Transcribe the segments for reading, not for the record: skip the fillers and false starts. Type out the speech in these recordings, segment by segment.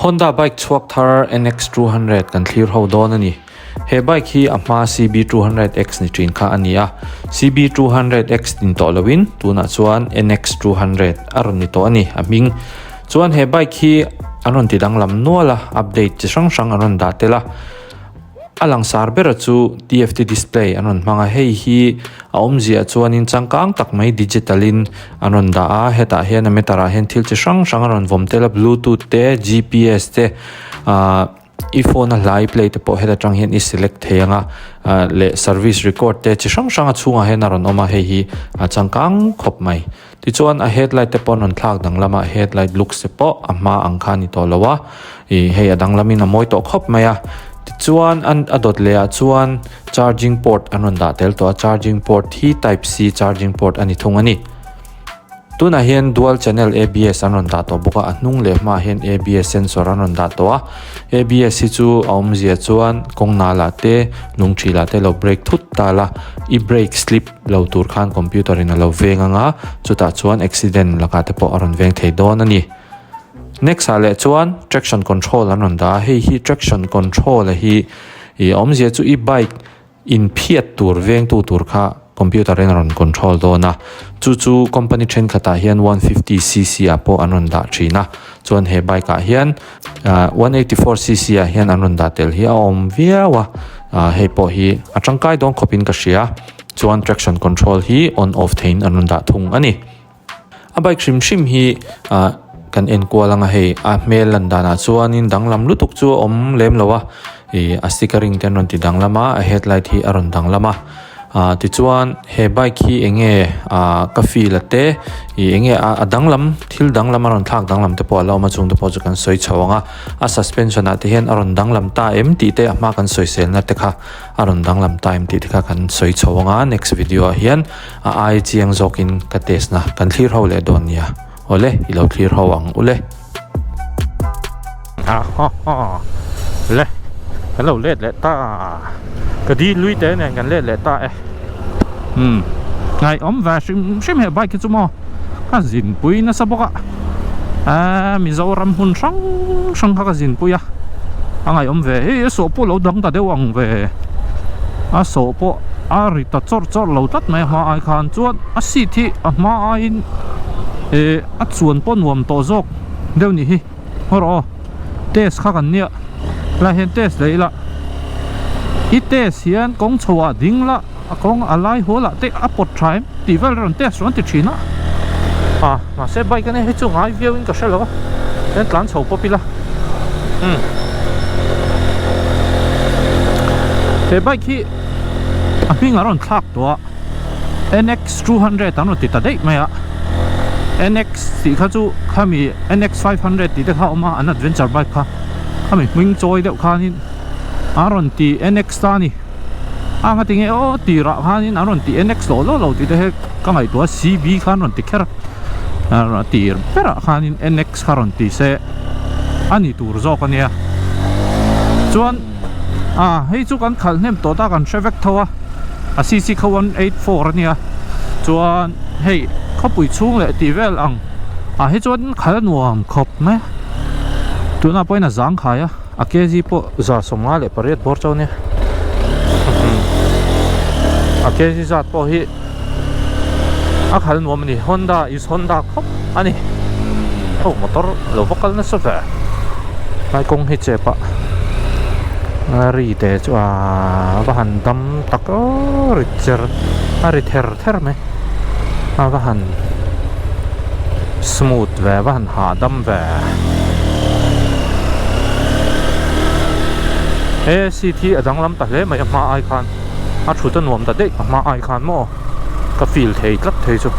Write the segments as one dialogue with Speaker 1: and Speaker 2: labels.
Speaker 1: Honda bike chuak thar NX200 kan thlir ho dawn ani. He bike hi ama CB200X ni trin kha ania. CB200X din to lawin tuna chuan NX200 aron ni to ani. Aming chuan he bike hi aron ti danglam nuala update chi sang aron da tela. Alang sarbera chu TFT display anon manga hei hi a omzia chuanin changkang tak mai digitalin anon da a heta hian a metara hian thil chi sang aron vomtela bluetooth te GPS te iphone a live play te po heta tang hian I select theanga le service record te chi sang a chunga hian aron oma hei hi changkang khop mai ti chuan a headlight te pon on thlak danglama headlight looks te po ama angkha ni to lawa hei a danglamin a moi to khop mai a chuan an adot lea chuan charging port anon da tel to charging port hi type C charging port ani thung ani tuna hian dual channel ABS anon da to buka anung le ma hian ABS sensor anon da to a ABS hi chu aumzia chuan kongna la te lungthi la te lo brake thut ta la I brake slip lo tur khan computer in a lo venga nga chuta chuan accident laka te po aron veng thei don ani next hale chuan traction control anon da hei hi traction control hi omzia chu I bike in phiat tur veng tu tur kha computer in aron control do na chu company train khata hian 150cc apo anon da thina chuan he bike a hian 184cc a hian anon da tel hi om viawa hei po hi atangkai don khopin ka sia chuan traction control hi on off thein anon da thung ani a bike shim hi kan en kualanga hei a hmelan dana chuanin danglam lutuk chu om lem lowa a stickering ten on ti danglama a headlight hi aron danglama ti chuan he bike hi enge ka feel ate enge a danglam thil danglam aron thlak danglam te po ala ma chung te po chu kan soi chawanga a suspension ate hian aron danglam ta MT te ama kan soi sel na te kha aron danglam ta MT te kha kan soi chawanga next video hian a ai chiang zokin ka test na kan thlir ho le don ya ole ilo clear hawang ule le hello le ta kadi lui te ne kan le ta ngai om va sim he bike chu mo ka zin pui na saboka mizoram hun sang ka zin puya angai om ve he so po lo dang ta de wang ve a so po a ri ta chor lo tat mai ma ai khan chuan a si thi a ma ai a chuan pon wam to zok deu ni hi horo test kha kan nia la hen test leila I test hian kong chhowa ding la kong alai hola te apot time ti vel ron test ron ti china ma se bike ne he chu ngai view in ka shelo ten tlan chho popila te bike hi a hing aron thlak to NX200 anu ti ta dei maya NX ti kha chu khami NX500 ti te kha oma an adventure bike kha khami ming choi deuh khanin aron ti NX ta ni anga tinge o ti ra khanin aron ti NX lo ti te he kangai to CB khan ron ti kher ti pera khanin NX kharon ti se ani tur zo kania chuan hei chu kan khal nem to ta kan trevek thawa a CC kha 184 ania chuan hei khopui chung le ti vel ang he chuan khal nuam khop me tuna poina zang khaya a kg po za somga le pariat bor chaw ne a kg za po hi a khal nuam ni Honda is Honda khop ani motor lo vokal na so va mai kong hi che pa ri te chu va han dam tak ri cher ari ther me va han smooth ve va han ha dam ve CT adanglam ta le mai ma ai khan a thuta nuam ta de ma ai khan mo ka feel thei tlak thei chu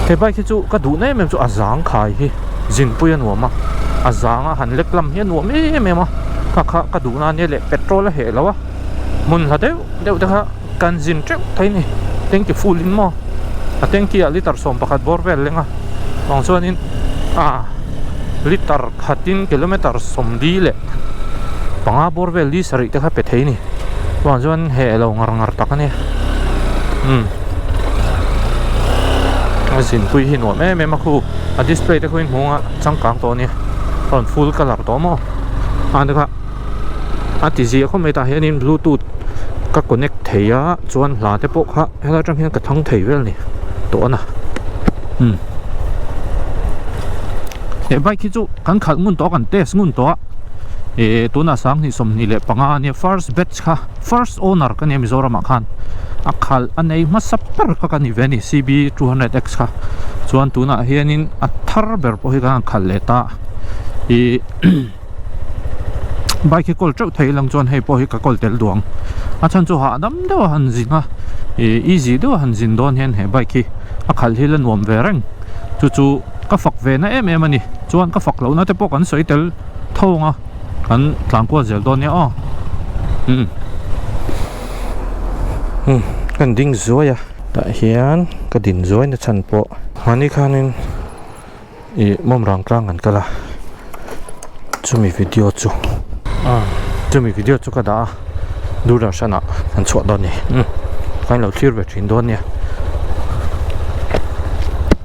Speaker 1: he bike chu ka du ne mem chu azang khai hi jin puyan nuam ma azang a han leklam hian nuam me ma ka du na ne le petrol he lawa mun ha deu kha kan jin trek thai ni tanki full in mo a tanki a liter som pakhat bor vel lenga bang chuanin liter khatin kilometer som di le panga bor vel li sari te kha pe thei ni bang chuan he lo ngar tak ani a sin pui hi no me ma khu a display te khuin hunga changkang to ni còn full color to mo anh được ti gì không mấy ta hiện in bluetooth các connect theih á chuan là thế bộ ha hay là trong hiện cái thằng theih vậy này to na e bike khi chu kan khal ngun to kan test ngun to e tuna sang ni som ni le panga ni first batch kha first owner kan em Mizoram khan akhal anei masapar kha kan ni veni CB 200X kha chuan tuna hianin a thar ber po hi kan khal leta e bike kol trau thei lang chuan hei po hi ka kol tel duang a chan chu ha dam do han zinga e easy do han zin don hen he bike hi akhal hi lan wom ve reng chu ka fak ve na em ani chuan ka fak lo na te po kan soi tel thonga kan tlang ko zel don ya kan ding zoya ta hian ka din zoi na chan po hani khanin e mom rang tlang an kala chumi video chu chumi video chu ka da dura sana kan chwa don ni kan lo clear ve thin don ni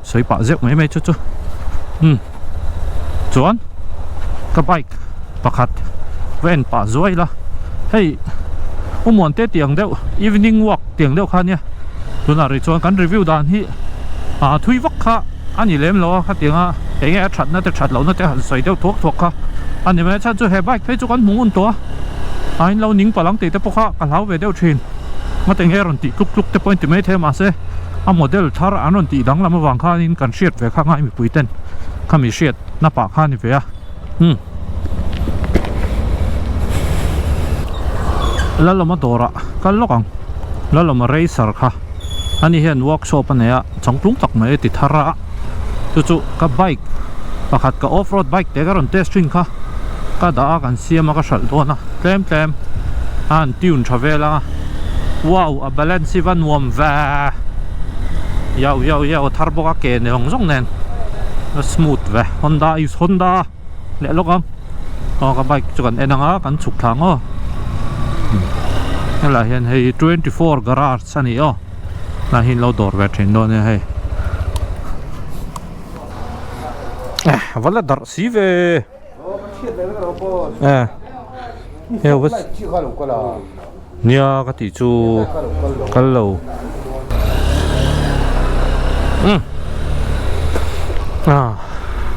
Speaker 1: soi pa zek mai chu chuan ka bike pakhat ven pa zoi la hei umon te tiang deuh evening walk tiang deuh khan ya tuna ri chuan kan review dan hi thui vak kha ani lem lo kha tianga enge that na te that lo na te han soi deuh thok kha ani me chan chu he bike phei chu kan mungun to ain lo ning palang te pokha kan lau ve deuh thin ma teng he ron ti kluk te point me the ma se a model thar anon ti danglam awang khan in kan hriat ve kha ngai mi puiten khami hriat na pa khan ni ve a laloma dora kal lokang laloma racer kha ani hian workshop ania changtlung tak mai ti thara chu ka bike pakhat ka off road bike te garon test string kha ka da kan siama ka sal dona tlem an tune travela wow a balance van wom va yao turbo ka ke ne hong jong nen smooth ve Honda is Honda le lokang ka bike chu kan enanga kan chuk thlang là hiện hay 24 garage sani là hiện lâu đổ về trên đó này hay vẫn là đợt xí về heo vất nia cái tỷ chu cái lầu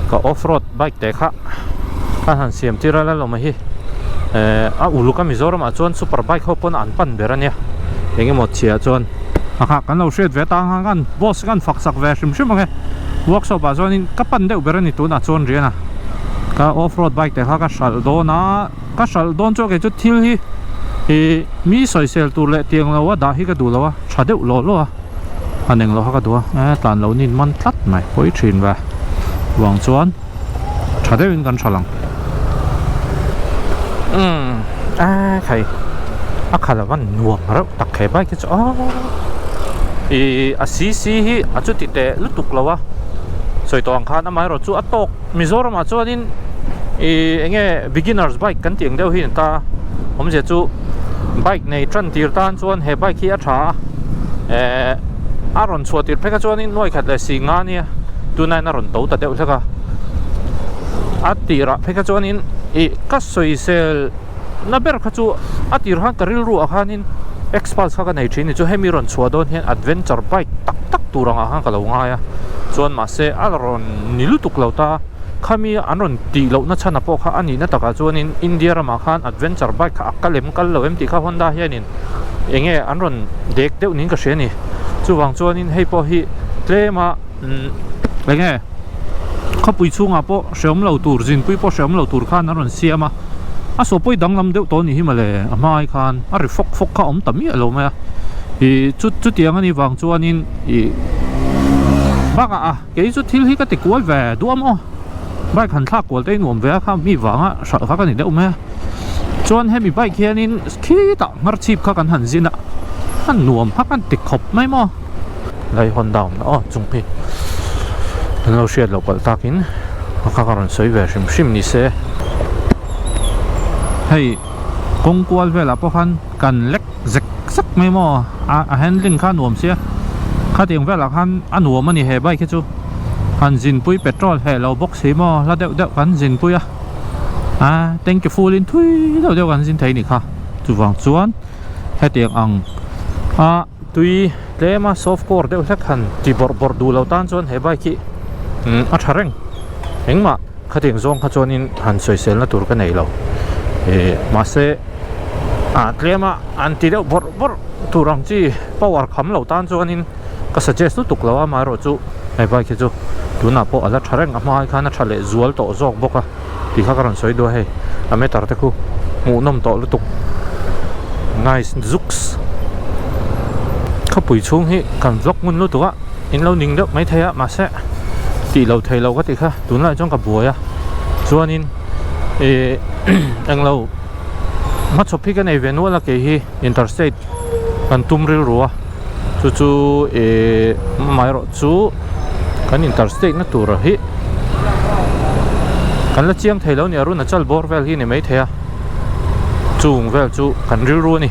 Speaker 1: có off-road bike đấy khác kan han siam tira la lo ma hi uluka Mizoram chuan super bike hopon an pan berania enge mo chia chuan kha kan lo shet ve tang kan boss kan fak sak ve shim shim nge workshop a chuan in ka pan deuh berani tuna chuan riana ka off road bike te kha ka sal don chu ke chu thil hi e mi soi sel tur le tiang lo wa da hi ka du lo wa tha deuh lo a aneng lo ha ka du tan lo nin man thlat mai poi thin wa wang chuan tha deuh in kan thalang thầy khá là văn nuông rồi đặc hệ bike cái chỗ xí hi chút tệ lúc tục lâu á rồi toàn khá nó máy rồi chú tok Mizoram mà chú anh nghe beginners bike cắn tiếng đeo hiện ta hôm giờ chú bike này chân tiệt tan chú anh hệ bike kia trả ron chua tiệt phải cái chú anh nuôi khát là xì ngã nè tu này nó ron tấu ta đeo thế cả tira phải cái chú anh các soi sel na ber kha chu atir han karil ru akhanin expulse kha ka nei thini chu hemi ron chua don hian adventure bike tak turanga han ka lo nga ya chuan ma se alron nilutuk lauta khami anron ti lo na chana po kha ani na taka chuanin India rama khan adventure bike kha akalem kal lo em ti kha Honda hianin enge anron dek deuh nin ka hreni chuwang chuanin hei po hi tlema enge kha pui chunga po hreom lo tur jin pui po hreom lo tur khan aron siama so poi danglam deuh to ni hi male amai khan a ri fok kha om tami alo ma chu tiang ani wang chuanin baka ke chu thil hi ka ti kual ve duam bike han thak kwal te nuam ve kha mi wanga sa kha ka ni deuh ma chuan hemi bike hianin khi ta ngar chip kha kan han zina han nuam ha kan ti khop mai mo lai Honda chung pi lo shet lo pal takin kha ka ron soi ve shim ni se hey kong kwal vela po khan kan lek zek sak mai mo handling khan nuam sia kha tiang vela khan anuam ani he bai ke chu han zin pui petrol he lo box hi mo la deuh kan zin pui thank you full in thui đâu đâuกันxin thấy nè kha chu wang chuan he tiang ang tui le ma soft core deuh hlek han ti bor du lo tan chuan he bai ki thareng engma khating zong kha chuan in han soi sel na tur ka nei lo ma se tlema anti deuh bor turang chi power kham lo tan chuan in ka suggest tu tuk lo ma ro chu he bai ki chu tuna po ala thareng ama khana thale zual to zok boka ti kha karon soi do he ame tar te khu mu nom to lutuk nice zooks kha pui chung hi kan vlog mun lu tuwa in lo ning deuh mai theia ma se ti lo thei lo ka ti kha tun lai chong ka buaya chuan in ang lo ma chopi ka nei venu la ke hi interstate kan tumril ruwa chu mai ro chu kan interstate na tur hi kan la chiang thei lo ni aru na chal bor vel hi ni mai theia chung vel chu kan ril ru ni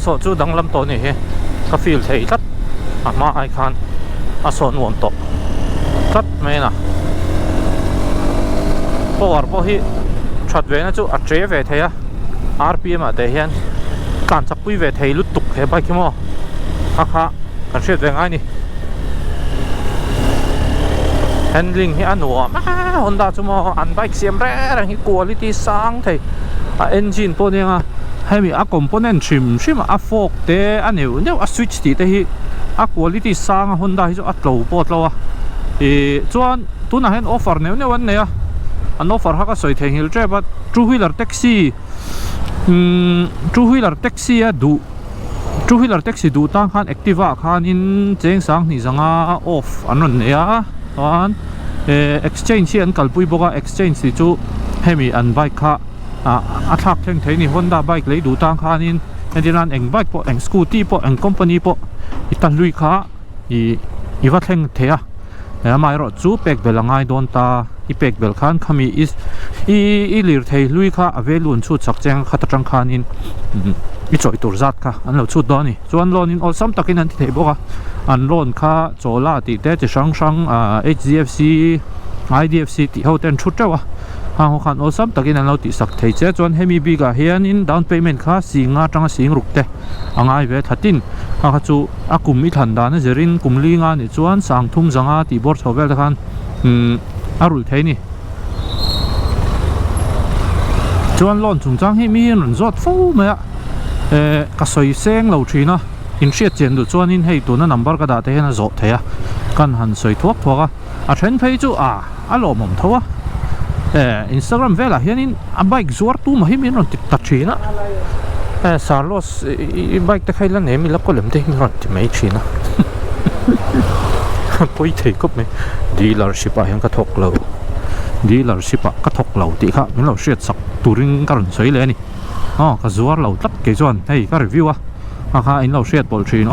Speaker 1: so chu danglam to ni he ka feel thei tat ama ai khan so nuam to tat me na power po hi that ve na chu a tre ve theia rpm a te hian kan chak pui ve thei lut tuk he bai ki mo kha kan hriat ve ngai ni handling hi anuam Honda chu mo an bike siam re rang hi quality sang thei engine po nia hemi component trim a fork te aneu a switch ti te hi a quality sang Honda hi chu atlo pot lo chuan tuna hen offer neu an ne an offer ha ka soi thei hil tre but two wheeler taxi du tang khan Activa khan in cheng sang ni zanga off anon ne an exchange hi an kalpui boka exchange ti chu hemi an bike kha a thak theng thei ni Honda bike lei du tang khan in edilan eng bike po eng scooty po eng company po itan lui kha i va theng thea mai ro chu pek belangai don ta i pek bel khan khami is i lir thei lui kha avelun chu chak cheng khata tang khan in i choi tur zat kha an lo chu do ni chuan lon in all sam takin an thei boka an lon kha chola ti te chi sang HDFC IDFC ti ho ten thu tawa ho khan all sam takin an lo ti sak thei che chuan hemi bi ga hian in down payment kha singa tanga sing ruk te angai ve thatin kha chu akum mi than da na zerin kumli nga ni chuan sang thum zanga ti bor chovel ta khan arul thei ni chuan lon chung chang hi mi ron zot fo ma ka soi seng lo thina in hriat chen du chuan in hei tuna number ka da te hena zo theia kan han soi thuak thuaka a then phei chu a lo mom thowa Instagram vela hianin a bike zuar tu ma hi min ron ti ta thina sarlos i bike te khaila ne mi lakol em te hi ron ti mai thina poi thei kop me dealership a hian ka thok lo dealership a ka thok lo ti kha min lo hriat sak turing karon soi le ni ka zuar lo tlat ke chuan hei ka review kha in lo hriat bol thin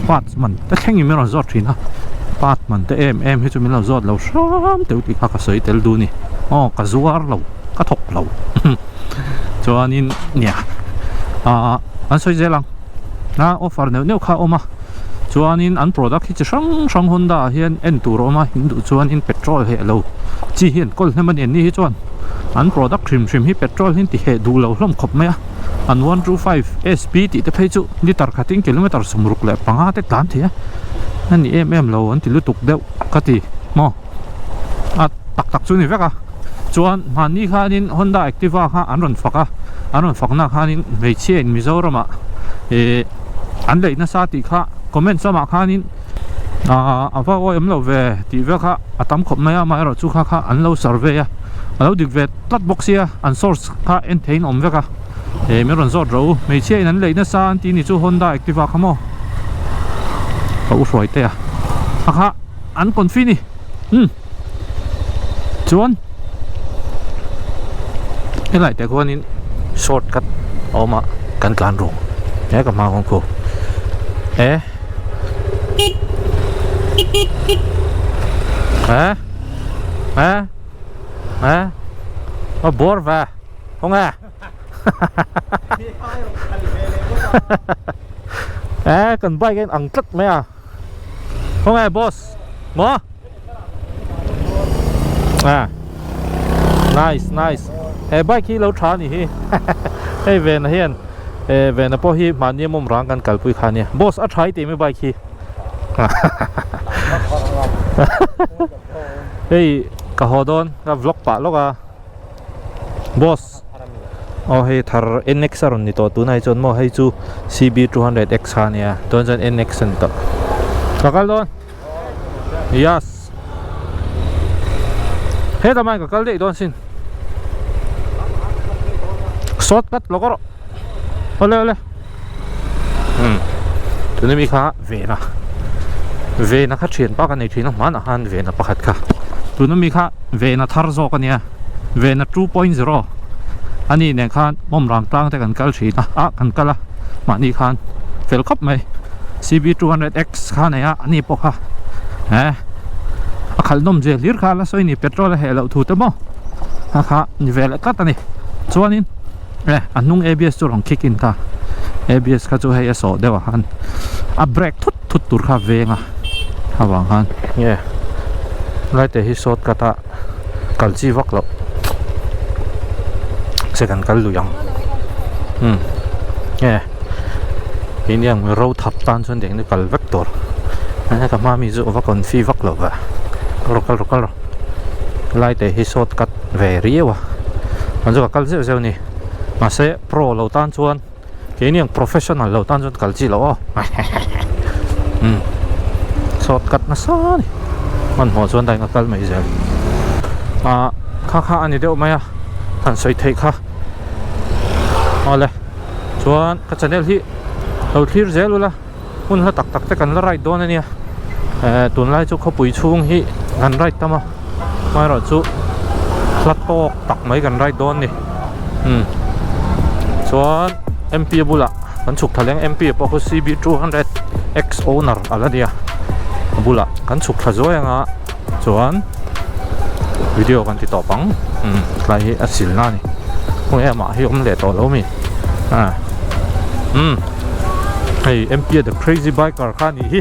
Speaker 1: parts man ta thengi mi ron zot thina part man te em hi chu min lo zot lo sham te ti kha ka soi tel du ni ka zuar lo ka thok lo chuan in nia an soi zelang na offer neu kha oma chuan in an product hi chi sang Honda hian en tur oma hindu chuan in petrol he lo chi hian kol hneman en ni hi chuan an product trim hi petrol hin ti he du lo hlom khop mai an 125 SP ti te phei chu liter khating kilometer somruk le panga te tlan thia ani lo an ti lutuk deuh ka ti mo tak chu ni veka chuan mani khanin Honda Activa kha an ron fakna khanin meichhe in Mizoram an leina sa ti kha comment sama khanin awa oi lo ve ti veka atam khop maya mai ro chu kha an lo survey alo dik ve tlat box ya an source kha en thein om veka me ron zot ro meichhe in an leina sa an ti ni chu Honda Activa khamo ka u roi te kha an confini chuan lại te kon in shortcut oma kan tlan ro ka ma hong ko bor va không cần bay cái ăn cất mấy à không ai boss mò nice bay khi lâu trả nhỉ về là hiền về là po hi mà niệm mồm răng cần cởi khăn nhỉ boss ở trái tìm bay khi cả họ đón cả vlog pa lúc à boss hey thar NX200 ni to tu nai chon mo hei chu CB200X ha nia ton jan NX an to kakal don yes he ta mai kakal de don sin shortcut lokoro ole tu ni mi kha ve na kha thian pa kan nei thina man a han ve na pakhat kha tu ni mi kha ve na thar zo ka nia ve na 2.0 อันนี้เนี่ยคันม่อมรังตั้งแต่กันกัลชีนะกันกัลละมานี่คันเฟลคับไหม CB200X คันเนี่ยอันนี้ปกค่ะขันนมเจลิร์คันละส่วนนี้เปโตรละเหล่าถูกมั้งนะคะนี่เวลกัดอันนี้ส่วนนี้อันนุ่ง ABS จุดของคิกอินค่ะ ABS ก็จะให้สอดเดี๋ยวคันเบรกทุดตุ่ค่ะเวงอ่ะฮะวังคันไล่แต่ฮิโซดกะตะกัลจีวักแล้วsekan kal lu yang ini yang road tap tan chon deng ni kal vector ana ka ma mi zu va kon fi vak lo va rokal lai te hi short cut ve riwa an zu ka kal zeu ni ma se pro lo tan chuan ke ni yang professional lo tan chon kal chi lo short cut na sa ni man ho chuan dai nga kal mai zel kha ani deuh mai a than soi thei kha ole chuan ka channel hi lo thlir zel ula hun ha tak te kan la right don ania tun lai chu kho pui chung hi kan right tama mai ro chu hlat tok tak mai kan right don ni chuan MP bula kan chuk thaleng MP po ko CB200X owner ala dia bula kan chuk tha zo yanga chuan video kan ti to pang lai hi asil na ni hoi ama hi om le to lo mi hey MP the crazy biker khan hi